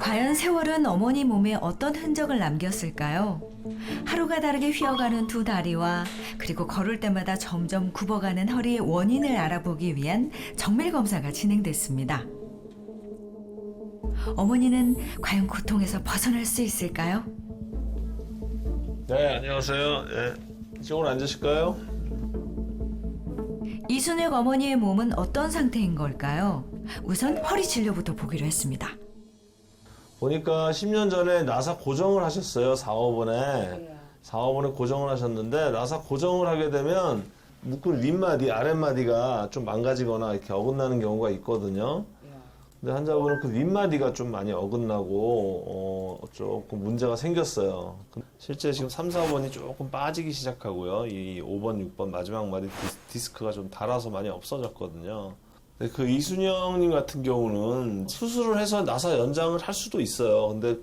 과연 세월은 어머니 몸에 어떤 흔적을 남겼을까요? 하루가 다르게 휘어가는 두 다리와 그리고 걸을 때마다 점점 굽어가는 허리의 원인을 알아보기 위한 정밀 검사가 진행됐습니다. 어머니는 과연 고통에서 벗어날 수 있을까요? 네, 안녕하세요. 예, 이쪽으로 앉으실까요? 이순혁 어머니의 몸은 어떤 상태인 걸까요? 우선 허리 진료부터 보기로 했습니다. 보니까 10년 전에 나사 고정을 하셨어요. 4호번에. 4호번에 고정을 하셨는데 나사 고정을 하게 되면 묶은 윗마디, 아랫마디가 좀 망가지거나 이렇게 어긋나는 경우가 있거든요. 근데 환자분은 그 윗마디가 좀 많이 어긋나고 조금 문제가 생겼어요. 실제 지금 3, 4번이 조금 빠지기 시작하고요. 이 5번, 6번 마지막 마디 디스크가 좀 닳아서 많이 없어졌거든요. 근데 그 이순영님 같은 경우는 수술을 해서 나사 연장을 할 수도 있어요. 근데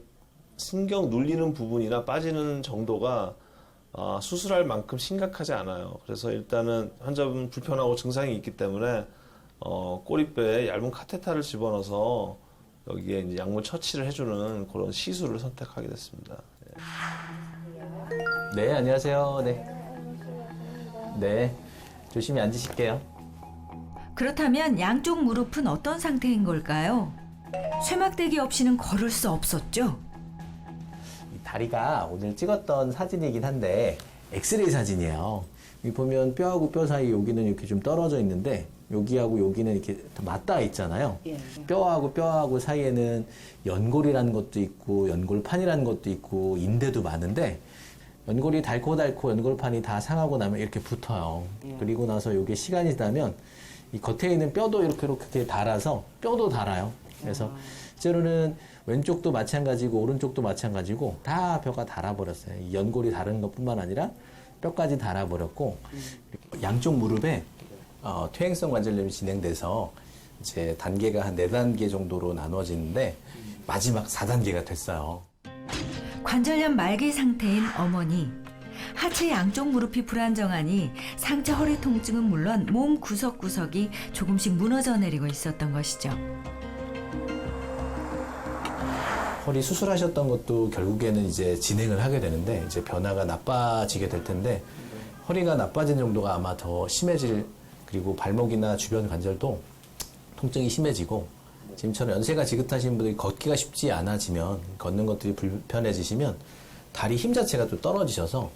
신경 눌리는 부분이나 빠지는 정도가 수술할 만큼 심각하지 않아요. 그래서 일단은 환자분 불편하고 증상이 있기 때문에 꼬리뼈에 얇은 카테터를 집어넣어서 여기에 이제 약물 처치를 해주는 그런 시술을 선택하게 됐습니다. 네, 안녕하세요. 네. 네, 조심히 앉으실게요. 그렇다면 양쪽 무릎은 어떤 상태인 걸까요? 쇠막대기 없이는 걸을 수 없었죠. 이 다리가 오늘 찍었던 사진이긴 한데 엑스레이 사진이에요. 여기 보면 뼈하고 뼈 사이 여기는 이렇게 좀 떨어져 있는데 여기하고 여기는 이렇게 맞닿아 있잖아요. 예. 뼈하고 뼈하고 사이에는 연골이라는 것도 있고 연골판이라는 것도 있고 인대도 많은데 연골이 닳고 연골판이 다 상하고 나면 이렇게 붙어요. 그리고 나서 이게 시간이 지나면 이 겉에 있는 뼈도 이렇게 닳아서 뼈도 닳아요. 그래서 실제로는 왼쪽도 마찬가지고 오른쪽도 마찬가지고 다 뼈가 닳아버렸어요. 이 연골이 닳은 것뿐만 아니라 뼈까지 닳아버렸고 양쪽 무릎에 퇴행성 관절염이 진행돼서 이제 단계가 한 4단계 정도로 나눠지는데 마지막 4단계가 됐어요. 관절염 말기 상태인 어머니. 하체 양쪽 무릎이 불안정하니 상체 허리 통증은 물론 몸 구석구석이 조금씩 무너져 내리고 있었던 것이죠. 허리 수술하셨던 것도 결국에는 이제 진행을 하게 되는데 이제 변화가 나빠지게 될 텐데 허리가 나빠진 정도가 아마 더 심해질 그리고 발목이나 주변 관절도 통증이 심해지고 지금처럼 연세가 지긋하신 분들이 걷기가 쉽지 않아지면 걷는 것들이 불편해지시면 다리 힘 자체가 또 떨어지셔서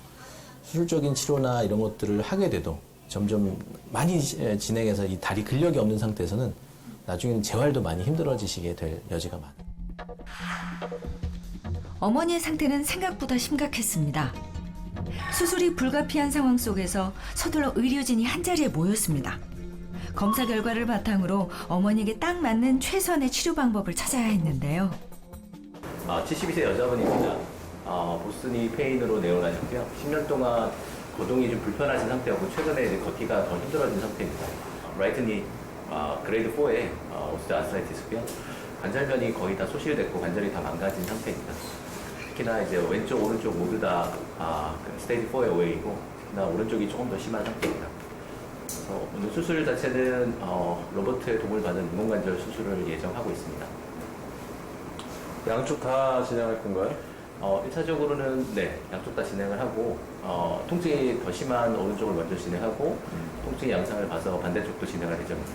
수술적인 치료나 이런 것들을 하게 돼도 점점 많이 진행해서 이 다리 근력이 없는 상태에서는 나중에는 재활도 많이 힘들어지시게 될 여지가 많아요. 어머니의 상태는 생각보다 심각했습니다. 수술이 불가피한 상황 속에서 서둘러 의료진이 한자리에 모였습니다. 검사 결과를 바탕으로 어머니에게 딱 맞는 최선의 치료 방법을 찾아야 했는데요. 72세 여자분입니다. 보스니 페인으로 내원하셨고요. 10년 동안 거동이 좀 불편하신 상태였고 최근에 이제 걷기가 더 힘들어진 상태입니다. 라이트니 그레이드 4의 오스테오아스라이티스고요. 관절면이 거의 다 소실됐고 관절이 다 망가진 상태입니다. 특히나 이제 왼쪽, 오른쪽 모두 다 스테이지 4의 오해이고 특히나 오른쪽이 조금 더 심한 상태입니다. 그래서 오늘 수술 자체는 로봇의 도움을 받은 인공관절 수술을 예정하고 있습니다. 양쪽 다 진행할 건가요? 1차적으로는 네, 양쪽 다 진행을 하고 통증이 더 심한 오른쪽을 먼저 진행하고 통증 양상을 봐서 반대쪽도 진행할 예정입니다.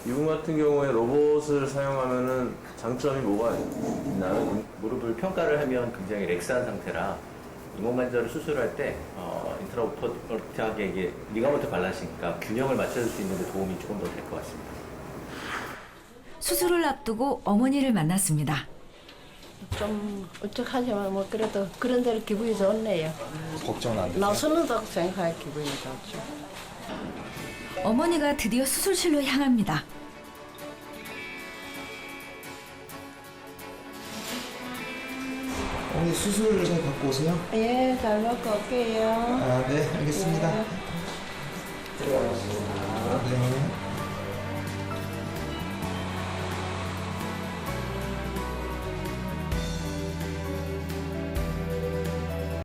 이분 같은 경우에 로봇을 사용하면은 장점이 뭐가 있나요? 무릎을 평가를 하면 굉장히 렉스한 상태라 인공관절을 수술할 때 인트라오퍼트하게 이게 리가먼트 밸런스니까 균형을 맞춰줄 수 있는 데 도움이 조금 더 될 것 같습니다. 수술을 앞두고 어머니를 만났습니다. 좀 울적하지만 뭐 그래도 그런 대로 기분이 좋네요. 걱정은 안 되세요? 나서는다고 생각할 기분이 좋죠. 어머니가 드디어 수술실로 향합니다. 어머니 수술 좀 갖고 오세요. 예, 잘 먹고 올게요. 아, 네, 알겠습니다.